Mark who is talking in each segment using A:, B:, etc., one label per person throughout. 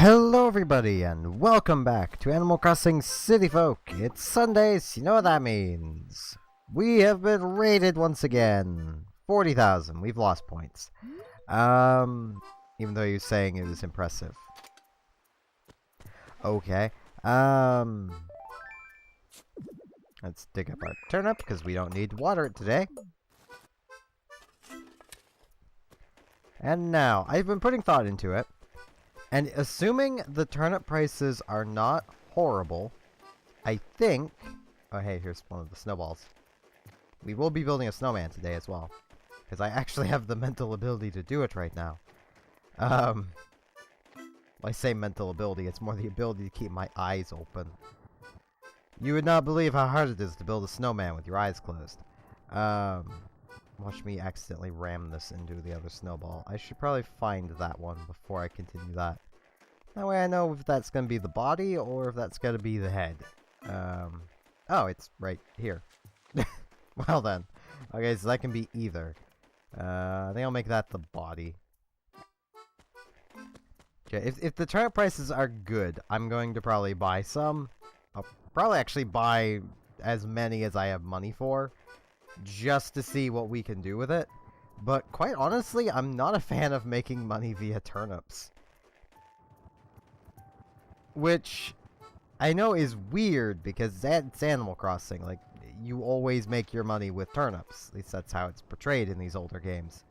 A: Hello everybody and welcome back to Animal Crossing City Folk. It's Sundays, you know what that means. We have been raided once again. 40,000, we've lost points. Even though you're saying it was impressive. Okay, let's dig up our turnip because we don't need to water it today. And now, I've been putting thought into it. And assuming the turnip prices are not horrible, I think... Oh, hey, here's one of the snowballs. We will be building a snowman today as well. Because I actually have the mental ability to do it right now. When I say mental ability, it's more the ability to keep my eyes open. You would not believe how hard it is to build a snowman with your eyes closed. Watch me accidentally ram this into the other snowball. I should probably find that one before I continue that. That way I know if that's going to be the body or if that's going to be the head. Oh, it's right here. Well then. Okay, so that can be either. I think I'll make that the body. Okay, if the turnip prices are good, I'm going to probably buy some. I'll probably actually buy as many as I have money for, just to see what we can do with it. But quite honestly, I'm not a fan of making money via turnips. Which I know is weird because it's Animal Crossing. Like, you always make your money with turnips. At least that's how it's portrayed in these older games.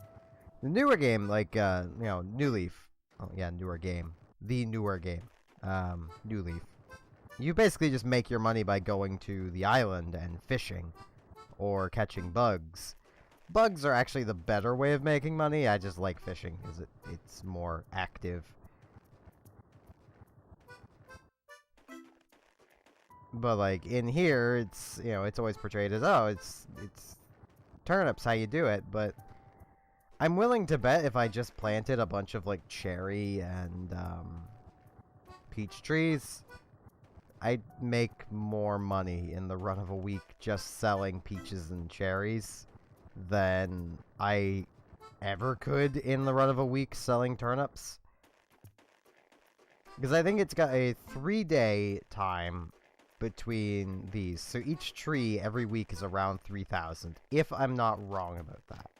A: The newer game, like, you know, New Leaf. Oh, yeah, newer game. The newer game. New Leaf. You basically just make your money by going to the island and fishing. Or catching bugs. Bugs are actually the better way of making money. I just like fishing because it's more active. But like in here, it's, you know, it's always portrayed as, oh, it's turnips how you do it. But I'm willing to bet if I just planted a bunch of like cherry and peach trees, I'd make more money in the run of a week just selling peaches and cherries than I ever could in the run of a week selling turnips. Because I think it's got a 3-day time between these. So each tree every week is around 3,000, if I'm not wrong about that.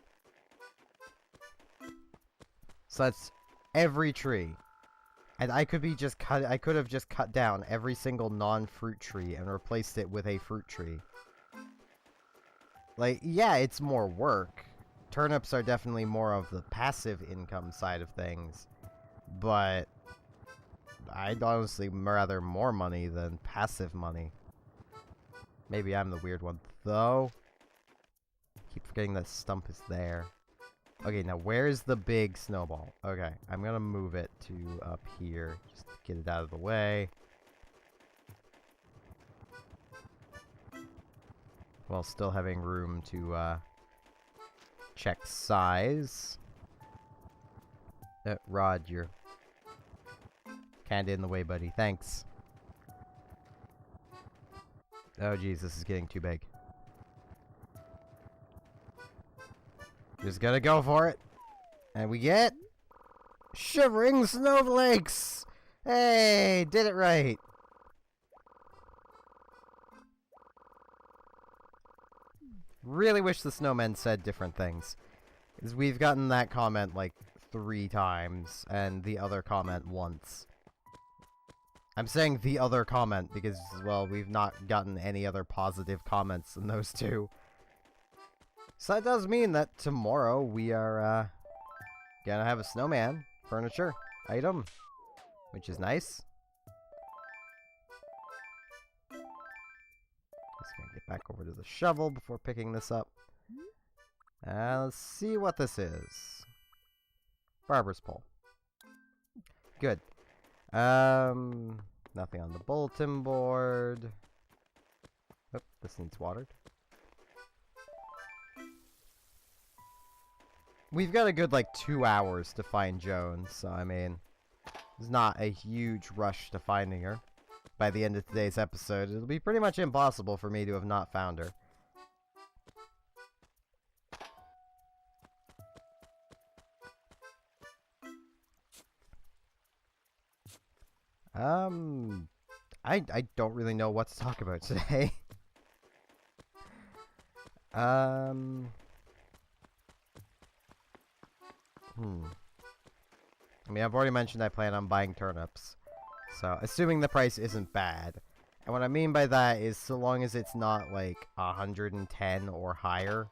A: So that's every tree. And I could have just cut down every single non-fruit tree and replaced it with a fruit tree. Like, yeah, it's more work. Turnips are definitely more of the passive income side of things. But I'd honestly rather more money than passive money. Maybe I'm the weird one, though. Keep forgetting that stump is there. Okay, now where's the big snowball? Okay, I'm gonna move it to up here, just to get it out of the way. While still having room to check size. Rod, you're kinda in the way, buddy. Thanks. Oh geez, this is getting too big. Just gotta go for it. And we get shivering snowflakes! Hey, did it right. Really wish the snowmen said different things. Because we've gotten that comment like 3 times, and the other comment once. I'm saying the other comment because, well, we've not gotten any other positive comments than those 2. So that does mean that tomorrow we are gonna have a snowman furniture item, which is nice. Just gonna get back over to the shovel before picking this up. Let's see what this is. Barber's pole. Good. Nothing on the bulletin board. Oh, this needs watered. We've got a good, like, 2 hours to find Joan, so, I mean, it's not a huge rush to finding her. By the end of today's episode, it'll be pretty much impossible for me to have not found her. I don't really know what to talk about today. I mean, I've already mentioned I plan on buying turnips. So, assuming the price isn't bad. And what I mean by that is so long as it's not, like, 110 or higher.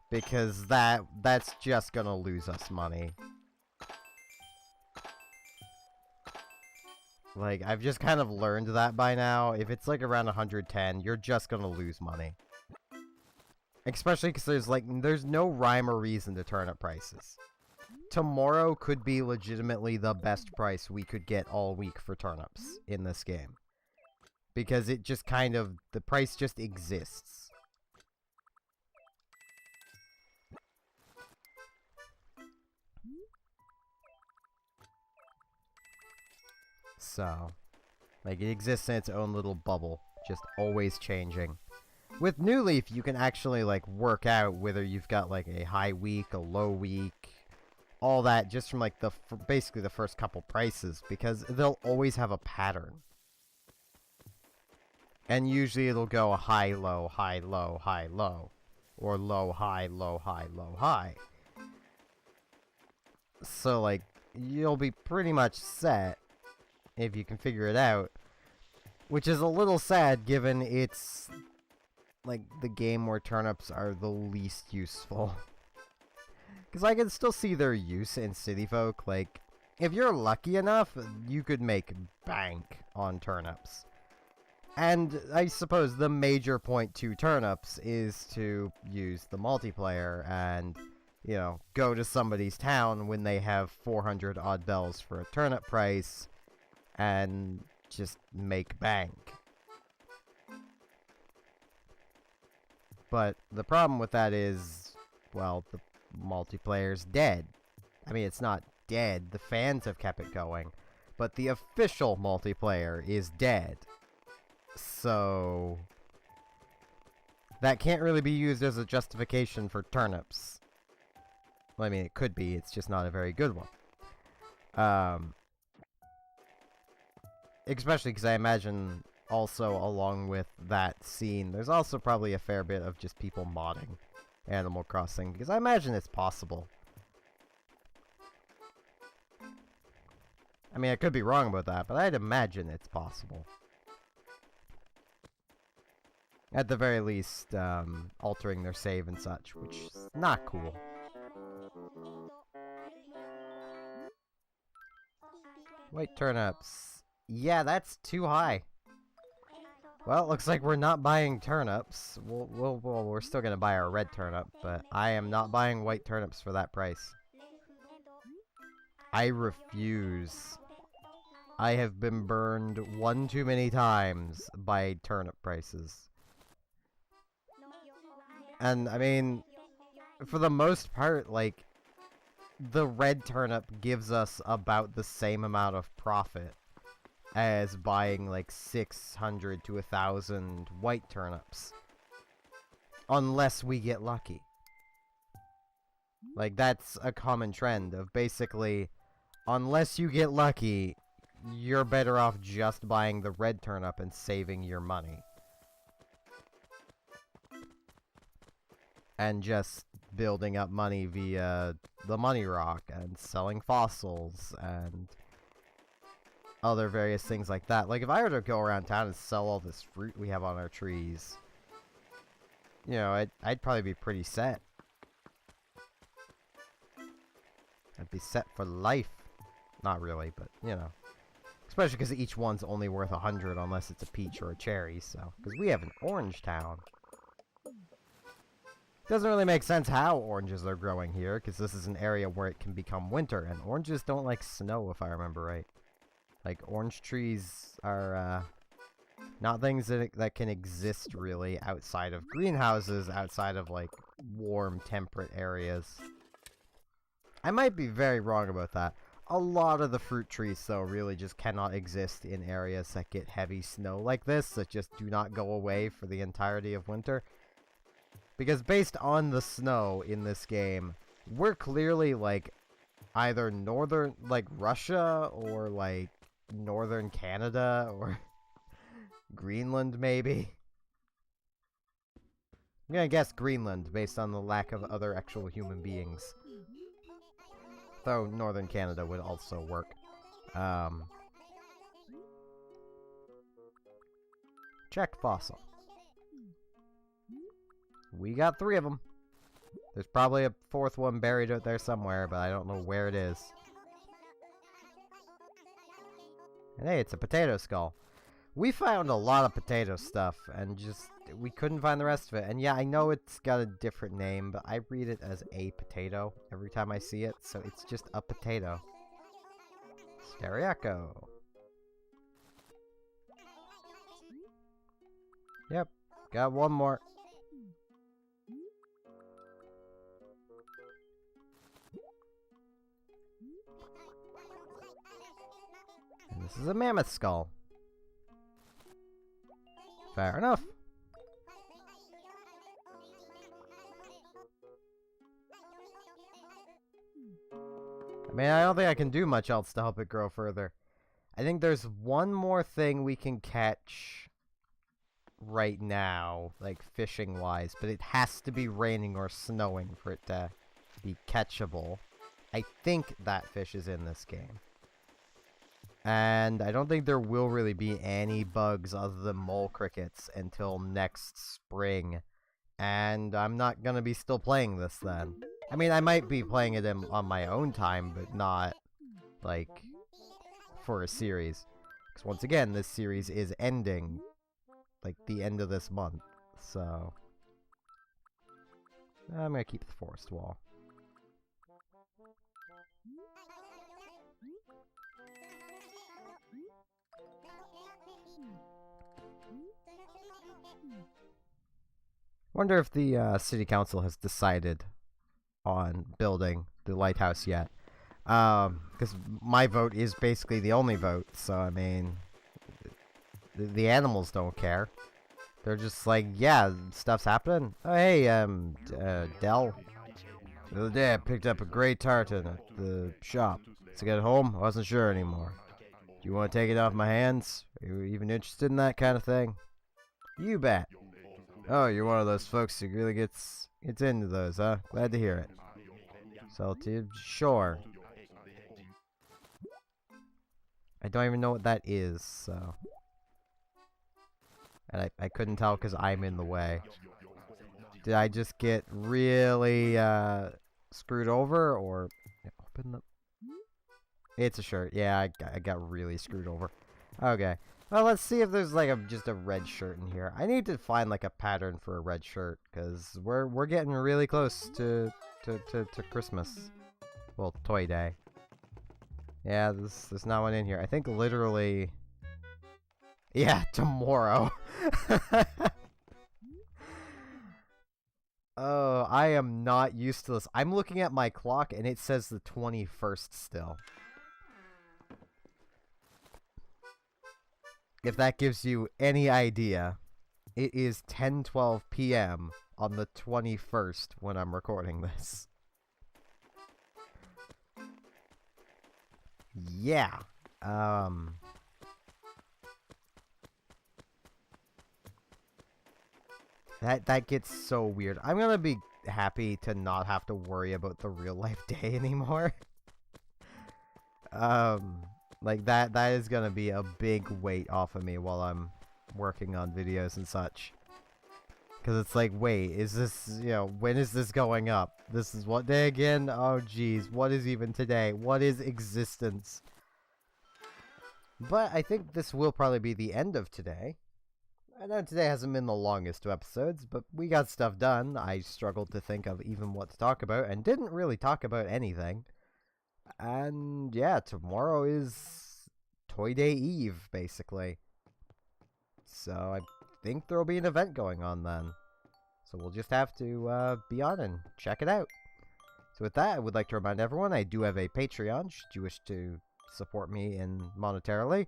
A: Because that's just gonna lose us money. Like, I've just kind of learned that by now. If it's, like, around 110, you're just gonna lose money. Especially because there's no rhyme or reason to turnip prices. Tomorrow could be legitimately the best price we could get all week for turnips in this game. Because it just kind of, the price just exists. So, like, it exists in its own little bubble, just always changing. With New Leaf, you can actually, like, work out whether you've got, like, a high week, a low week, all that just from, like, basically the first couple prices, because they'll always have a pattern. And usually it'll go high, low, high, low, high, low. Or low, high, low, high, low, high. So, like, you'll be pretty much set if you can figure it out. Which is a little sad given it's, like, the game where turnips are the least useful. Because I can still see their use in City Folk. Like, if you're lucky enough, you could make bank on turnips. And I suppose the major point to turnips is to use the multiplayer and, you know, go to somebody's town when they have 400 odd bells for a turnip price and just make bank. But the problem with that is, well, the multiplayer's dead. I mean, it's not dead. The fans have kept it going. But the official multiplayer is dead. So that can't really be used as a justification for turnips. Well, I mean, it could be. It's just not a very good one. Especially because I imagine also along with that scene, there's also probably a fair bit of just people modding Animal Crossing. Because I imagine it's possible. I mean, I could be wrong about that, but I'd imagine it's possible. At the very least, altering their save and such, which is not cool. White turnips. Yeah, that's too high. Well, it looks like we're not buying turnips. We're still gonna buy our red turnip, but I am not buying white turnips for that price. I refuse. I have been burned one too many times by turnip prices. And, I mean, for the most part, like, the red turnip gives us about the same amount of profit as buying, like, 600 to 1,000 white turnips. Unless we get lucky. Like, that's a common trend of basically, unless you get lucky, you're better off just buying the red turnip and saving your money. And just building up money via the money rock and selling fossils and other various things like that. Like, if I were to go around town and sell all this fruit we have on our trees, you know, I'd probably be pretty set. I'd be set for life. Not really, but, you know. Especially because each one's only worth 100 unless it's a peach or a cherry, so. Because we have an orange town. Doesn't really make sense how oranges are growing here, because this is an area where it can become winter, and oranges don't like snow, if I remember right. Like, orange trees are, not things that can exist, really, outside of greenhouses, outside of, like, warm, temperate areas. I might be very wrong about that. A lot of the fruit trees, though, really just cannot exist in areas that get heavy snow like this, that just do not go away for the entirety of winter. Because based on the snow in this game, we're clearly, like, either northern, like, Russia, or, like, northern Canada or Greenland, maybe. I'm gonna guess Greenland based on the lack of other actual human beings. Though northern Canada would also work. Check fossil. We got 3 of them. There's probably a 4th one buried out there somewhere, but I don't know where it is. And hey, it's a potato skull. We found a lot of potato stuff, and just, we couldn't find the rest of it. And yeah, I know it's got a different name, but I read it as a potato every time I see it, so it's just a potato. Stereaco. Yep, got 1 more. And this is a mammoth skull. Fair enough. I mean, I don't think I can do much else to help it grow further. I think there's one more thing we can catch right now, like fishing-wise, but it has to be raining or snowing for it to be catchable. I think that fish is in this game. And I don't think there will really be any bugs other than mole crickets until next spring. And I'm not gonna be still playing this then. I mean, I might be playing it on my own time, but not, like, for a series. Because once again, this series is ending, like, the end of this month. So I'm gonna keep the forest wall. Wonder if the city council has decided on building the lighthouse yet. Because my vote is basically the only vote, so I mean, the animals don't care. They're just like, yeah, stuff's happening. Oh, hey, Dell. The other day I picked up a gray tartan at the shop. To get home, I wasn't sure anymore. Do you want to take it off my hands? Are you even interested in that kind of thing? You bet. Oh, you're one of those folks who really gets into those, huh? Glad to hear it. Salted, sure. I don't even know what that is, so. And I couldn't tell because I'm in the way. Did I just get really screwed over, or open the? It's a shirt. Yeah, I got really screwed over. Okay. Well, let's see if there's like just a red shirt in here. I need to find like a pattern for a red shirt because we're getting really close to Christmas. Well, Toy Day. Yeah, there's not one in here. I think literally. Yeah, tomorrow. Oh, I am not used to this. I'm looking at my clock and it says the 21st still. If that gives you any idea, it is 10:12 p.m. on the 21st when I'm recording this. Yeah. That gets so weird. I'm gonna be happy to not have to worry about the real life day anymore. Like that is gonna be a big weight off of me while I'm working on videos and such. Cause it's like, wait, is this, when is this going up? This is what day again? Oh geez, what is even today? What is existence? But I think this will probably be the end of today. I know today hasn't been the longest of episodes, but we got stuff done. I struggled to think of even what to talk about, and didn't really talk about anything. And yeah, tomorrow is Toy Day Eve, basically. So I think there'll be an event going on then. So we'll just have to be on and check it out. So with that, I would like to remind everyone I do have a Patreon, should you wish to support me monetarily.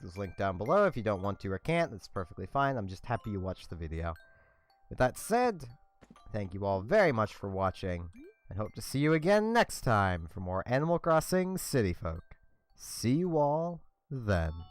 A: It's linked down below. If you don't want to or can't, that's perfectly fine. I'm just happy you watched the video. With that said, thank you all very much for watching, and hope to see you again next time for more Animal Crossing City Folk. See you all then.